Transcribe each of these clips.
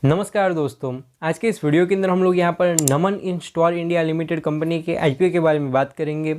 नमस्कार दोस्तों, आज के इस वीडियो के अंदर हम लोग यहाँ पर नमन इंस्टॉल इंडिया लिमिटेड कंपनी के आईपीओ के बारे में बात करेंगे।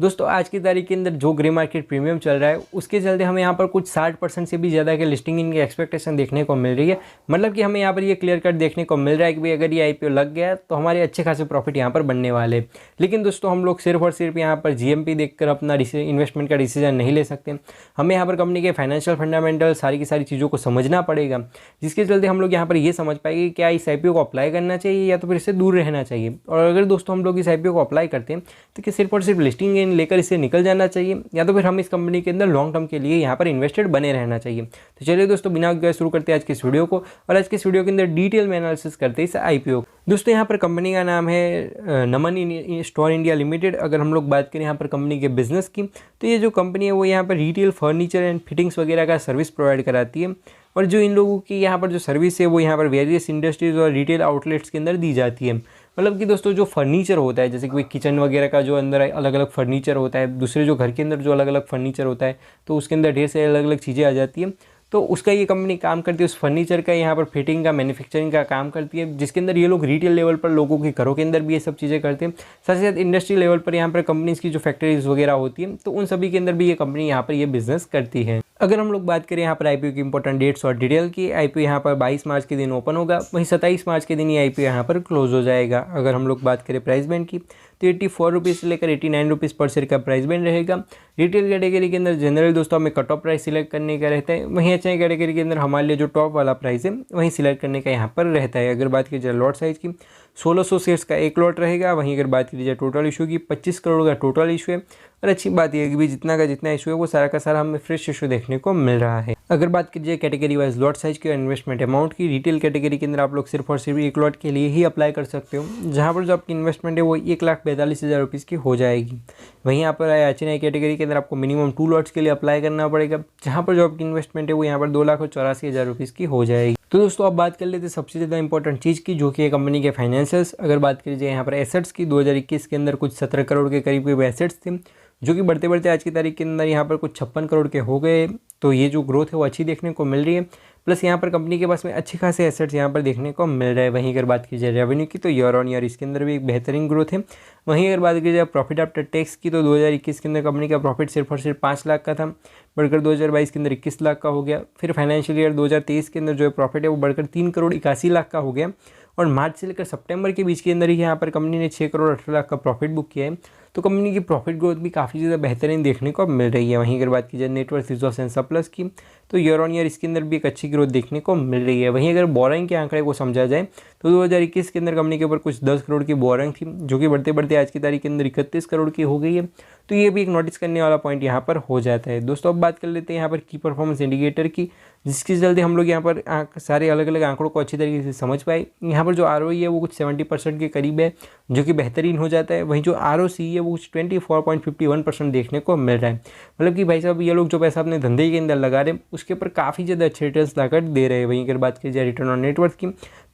दोस्तों आज की तारीख के अंदर जो ग्रे मार्केट प्रीमियम चल रहा है उसके चलते हमें यहाँ पर कुछ 60% से भी ज़्यादा के लिस्टिंग इनकी एक्सपेक्टेशन देखने को मिल रही है। मतलब कि हमें यहाँ पर ये क्लियर कट देखने को मिल रहा है कि भाई अगर ये आईपीओ लग गया तो हमारे अच्छे खासे प्रॉफिट यहाँ पर बनने वाले। लेकिन दोस्तों हम लोग सिर्फ और सिर्फ यहाँ पर जीएमपी देखकर अपना इन्वेस्टमेंट का डिसीजन नहीं ले सकते। हमें यहाँ पर कंपनी के फाइनेंशियल फंडामेंटल सारी की सारी चीज़ों को समझना पड़ेगा, जिसके चलते हम लोग यहाँ पर ये समझ पाएंगे कि क्या इस आईपीओ को अप्लाई करना चाहिए या तो फिर इससे दूर रहना चाहिए। और अगर दोस्तों हम लोग इस आईपीओ को अप्लाई करते हैं तो क्या सिर्फ और सिर्फ लिस्टिंग गेन लेकर इससे निकल जाना चाहिए या तो फिर हम इस कंपनी के अंदर लॉन्ग टर्म के लिए यहाँ पर इन्वेस्टेड बने रहना चाहिए। तो चलिए दोस्तों बिना गए शुरू करते हैं आज की इस वीडियो को, और आज की इस वीडियो के अंदर डिटेल में एनालिसिस करते हैं इस आईपीओ। दोस्तों यहाँ पर कंपनी का नाम है नमन इंस्टॉल इंडिया लिमिटेड। अगर हम लोग बात करें यहाँ पर कंपनी के बिजनेस की, तो ये जो कंपनी है वो यहाँ पर रिटेल फर्नीचर एंड फिटिंग्स वगैरह का सर्विस प्रोवाइड कराती है। और जो इन लोगों की यहाँ पर जो सर्विस है वो यहाँ पर वेरियस इंडस्ट्रीज और रिटेल आउटलेट्स के अंदर दी जाती है। मतलब कि दोस्तों जो फर्नीचर होता है, जैसे कि किचन वगैरह का जो अंदर अलग अलग फर्नीचर होता है, दूसरे जो घर के अंदर जो अलग अलग फर्नीचर होता है तो उसके अंदर ढेर सारी अलग अलग चीज़ें आ जाती हैं। तो उसका ये कंपनी काम करती है, उस फर्नीचर का यहाँ पर फिटिंग का मैन्युफैक्चरिंग का काम करती है, जिसके अंदर ये लोग रिटेल लेवल पर लोगों के घरों के अंदर भी ये सब चीज़ें करते हैं। साथ ही साथ इंडस्ट्री लेवल पर यहाँ पर कंपनीज़ की जो फैक्ट्रीज वगैरह होती हैं तो उन सभी के अंदर भी ये कंपनी यहाँ पर ये बिजनेस करती है। अगर हम लोग बात करें यहाँ पर आईपीओ की इंपॉर्टेंट डेट्स और डिटेल की, आईपीओ यहाँ पर 22 मार्च के दिन ओपन होगा, वहीं 27 मार्च के दिन ये आईपीओ यहाँ पर क्लोज हो जाएगा। अगर हम लोग बात करें प्राइस बैंड की तो 84 रुपीज़ से लेकर 89 रुपीज़ पर शेयर का प्राइस बैंड रहेगा। रिटेल कैटेगरी के अंदर जनरल दोस्तों हमें कट ऑफ प्राइस सिलेक्ट करने का रहता है, वहीं एचआई कैटेगरी के अंदर हमारे लिए जो टॉप वाला प्राइस है वहीं सिलेक्ट करने का यहाँ पर रहता है। अगर बात की जाए लॉट साइज़ की, 1600 शेयर्स का एक लॉट रहेगा। वहीं अगर बात की जाए टोटल इशू की, 25 करोड़ का टोटल इशू है। और अच्छी बात यह है कि भी जितना का जितना इशू है वो सारा का सारा हमें फ्रेश इशू देखने को मिल रहा है। अगर बात की जाए कैटेगरी वाइज लॉट साइज की और इन्वेस्टमेंट अमाउंट की, रिटेल कैटेगरी के अंदर आप लोग सिर्फ और सिर्फ एक लॉट के लिए ही अप्लाई कर सकते हो, जहाँ पर जो आपकी इन्वेस्टमेंट है वो 1,42,000 रुपीज़ की हो जाएगी। वहीं यहाँ पर एचएनआई कैटेगरी के अंदर आपको मिनिमम 2 लॉट्स के लिए अप्लाई करना पड़ेगा, जहाँ पर जो आपकी इन्वेस्टमेंट है वो यहाँ पर 2,84,000 रुपीज़ की हो जाएगी। तो दोस्तों अब बात कर लेते हैं सबसे ज़्यादा इंपॉर्टेंट चीज़ की, जो कि है कंपनी के फाइनेंशियल्स। अगर बात की जाए यहाँ पर एसेट्स की, 2021 के अंदर कुछ 17 करोड़ के करीब एसेट्स थे, जो कि बढ़ते बढ़ते आज की तारीख के अंदर यहाँ पर कुछ 56 करोड़ के हो गए। तो ये जो ग्रोथ है वो अच्छी देखने को मिल रही है। प्लस यहाँ पर कंपनी के पास में अच्छे खासे एसेट्स यहाँ पर देखने को मिल रहा है। वहीं अगर बात की जाए रेवेन्यू की तो ईयर ऑन ईयर इसके अंदर भी एक बेहतरीन ग्रोथ है। वहीं अगर बात की जाए प्रॉफिट आफ्टर टैक्स की, तो 2021 के अंदर कंपनी का प्रॉफिट सिर्फ और सिर्फ 5 लाख का था, बढ़कर 2022 के अंदर 21 लाख का हो गया। फिर फाइनेंशियल ईयर 2023 के अंदर जो प्रॉफिट है वो बढ़कर 3,81,00,000 का हो गया। और मार्च से लेकर सितंबर के बीच के अंदर ही यहाँ पर कंपनी ने 6,18,00,000 का प्रॉफिट बुक किया है। तो कंपनी की प्रॉफिट ग्रोथ भी काफ़ी ज़्यादा बेहतरीन देखने को मिल रही है। वहीं अगर बात की जाए नेटवर्थ रिजर्व्स एंड सरप्लस की, तो ईयर ऑन ईयर इसके अंदर भी एक अच्छी ग्रोथ देखने को मिल रही है। वहीं अगर बोरिंग के आंकड़े को समझा जाए तो 2021 के अंदर कंपनी के ऊपर कुछ 10 करोड़ की बोरिंग थी, जो कि बढ़ते बढ़ते आज की तारीख के अंदर 31 करोड़ की हो गई है। तो ये भी एक नोटिस करने वाला पॉइंट यहाँ पर हो जाता है। दोस्तों अब बात कर लेते हैं यहाँ पर की परफॉर्मेंस इंडिकेटर की, जिसके चलते हम लोग यहाँ पर सारे अलग अलग आंकड़ों को अच्छी तरीके से समझ पाए। यहाँ पर जो आरओई है वो कुछ 70% के करीब है, जो कि बेहतरीन हो जाता है। वहीं जो आरओसी है वो कुछ 24.51% देखने को मिल रहा है। मतलब कि भाई साहब ये लोग जो पैसा अपने धंधे के अंदर लगा रहे हैं उसके ऊपर काफ़ी ज़्यादा अच्छे रिटर्न्स लाकर दे रहे हैं। वहीं अगर बात की जाए रिटर्न ऑन नेटवर्थ की,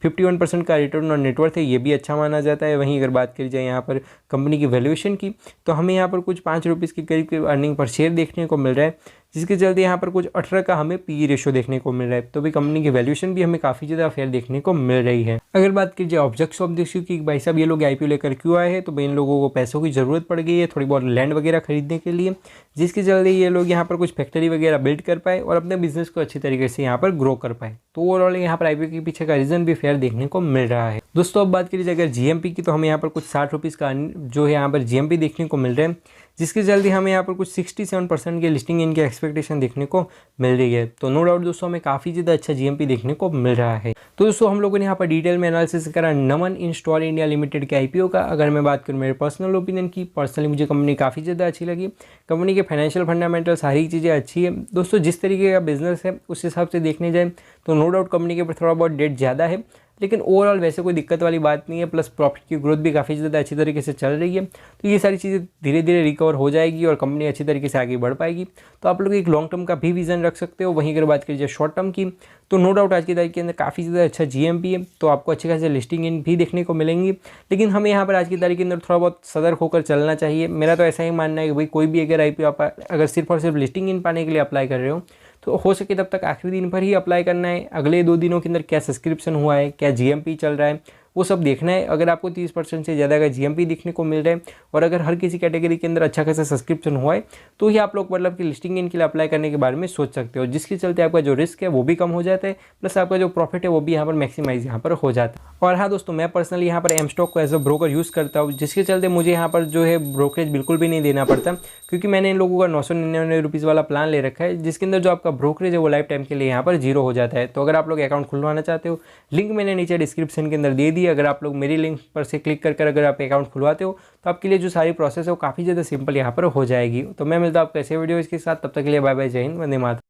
51% का रिटर्न ऑन नेटवर्थ है, ये भी अच्छा माना जाता है। वहीं अगर बात करी जाए यहाँ पर कंपनी की वैल्यूएशन की, तो हमें यहाँ पर कुछ 5 रुपीज़ के करीब अर्निंग पर शेयर देखने को मिल रहा है, जिसके चलते यहाँ पर कुछ 18 का हमें पी रेशो देखने को मिल रहा है। तो भी कंपनी की वैल्यूएशन भी हमें काफ़ी ज़्यादा फेयर देखने को मिल रही है। अगर बात की जाए ऑब्जेक्टिव की भाई साहब ये लोग आईपीओ लेकर क्यों आए हैं, तो भाई इन लोगों को पैसों की ज़रूरत पड़ गई है थोड़ी बहुत लैंड वगैरह खरीदने के लिए, जिसके चलते ये लोग यहाँ पर कुछ फैक्ट्री वगैरह बिल्ड कर पाए और अपने बिजनेस को अच्छी तरीके से यहाँ पर ग्रो कर पाए। तो ओवरऑल यहाँ पर आईपीओ के पीछे का रीज़न भी फेयर देखने को मिल रहा है। दोस्तों अब बात करिए अगर जीएमपी की, तो हमें यहाँ पर कुछ 60 रुपीज़ का जो है यहाँ पर जीएमपी देखने को मिल रहा है, जिसके चलते हमें यहाँ पर कुछ 67% के लिस्टिंग इनकी एक्सपेक्टेशन देखने को मिल रही है। तो नो डाउट दोस्तों हमें काफ़ी ज़्यादा अच्छा जीएमपी देखने को मिल रहा है। तो दोस्तों हम लोगों ने यहाँ पर डिटेल में एनालिसिस करा नमन इंस्टॉल इंडिया लिमिटेड के आईपीओ का। अगर मैं बात करूँ मेरे पर्सनल ओपिनियन की, पर्सनली मुझे कंपनी काफ़ी ज़्यादा अच्छी लगी। कंपनी के फाइनेंशियल फंडामेंटल सारी चीज़ें अच्छी है। दोस्तों जिस तरीके का बिजनेस है उस हिसाब से देखने जाए तो नो डाउट कंपनी के ऊपर थोड़ा बहुत डेट ज़्यादा है, लेकिन ओवरऑल वैसे कोई दिक्कत वाली बात नहीं है। प्लस प्रॉफिट की ग्रोथ भी काफ़ी ज़्यादा अच्छी तरीके से चल रही है। तो ये सारी चीज़ें धीरे धीरे रिकवर हो जाएगी और कंपनी अच्छी तरीके से आगे बढ़ पाएगी। तो आप लोग एक लॉन्ग टर्म का भी विजन रख सकते हो। वहीं अगर बात करिए शॉर्ट टर्म की, तो नो डाउट आज की तारीख के अंदर काफ़ी ज़्यादा अच्छा जीएमपी है, तो आपको अच्छे खासे लिस्टिंग इन भी देखने को मिलेंगी। लेकिन हमें यहाँ पर आज की तारीख के अंदर थोड़ा बहुत सतर्क होकर चलना चाहिए। मेरा तो ऐसा ही मानना है कि भाई कोई भी अगर आईपीओ आप अगर सिर्फ और सिर्फ लिस्टिंग इन पाने के लिए अप्लाई कर रहे हो तो हो सके तब तक आखिरी दिन पर ही अप्लाई करना है। अगले 2 दिनों के अंदर क्या सब्सक्रिप्शन हुआ है, क्या जीएमपी चल रहा है, वो सब देखना है। अगर आपको 30% से ज़्यादा का जीएमपी दिखने को मिल रहा है और अगर हर किसी कैटेगरी के अंदर अच्छा खासा सब्सक्रिप्शन हुआ है तो ही आप लोग मतलब कि लिस्टिंग इनके लिए अप्लाई करने के बारे में सोच सकते हो, जिसके चलते आपका जो रिस्क है वो भी कम हो जाता है, प्लस आपका जो प्रॉफिट है वो भी यहाँ पर मैक्सिमाइज यहाँ पर हो जाता है। और हाँ दोस्तों, मैं पर्सनली यहाँ पर एम स्टॉक को एज अ ब्रोकर यूज़ करता हूँ, जिसके चलते मुझे यहाँ पर जो है ब्रोकरेज बिल्कुल भी नहीं देना पड़ता, क्योंकि मैंने इन लोगों का 999 रुपीज़ वाला प्लान ले रखा है, जिसके अंदर जो आपका ब्रोकरेज है वो लाइफ टाइम के लिए यहाँ पर 0 हो जाता है। तो अगर आप लोग अकाउंट खुलवाना चाहते हो, लिंक मैंने नीचे डिस्क्रिप्शन के अंदर दे दी। अगर आप लोग मेरी लिंक पर से क्लिक कर अगर आप अकाउंट खुलवाते हो तो आपके लिए जो सारी प्रोसेस है वो काफ़ी ज़्यादा सिंपल यहाँ पर हो जाएगी। तो मैं मिलता हूँ आपको ऐसे वीडियो इसके साथ, तब तक के लिए बाय बाय, जय हिंद, वंदे मातरम।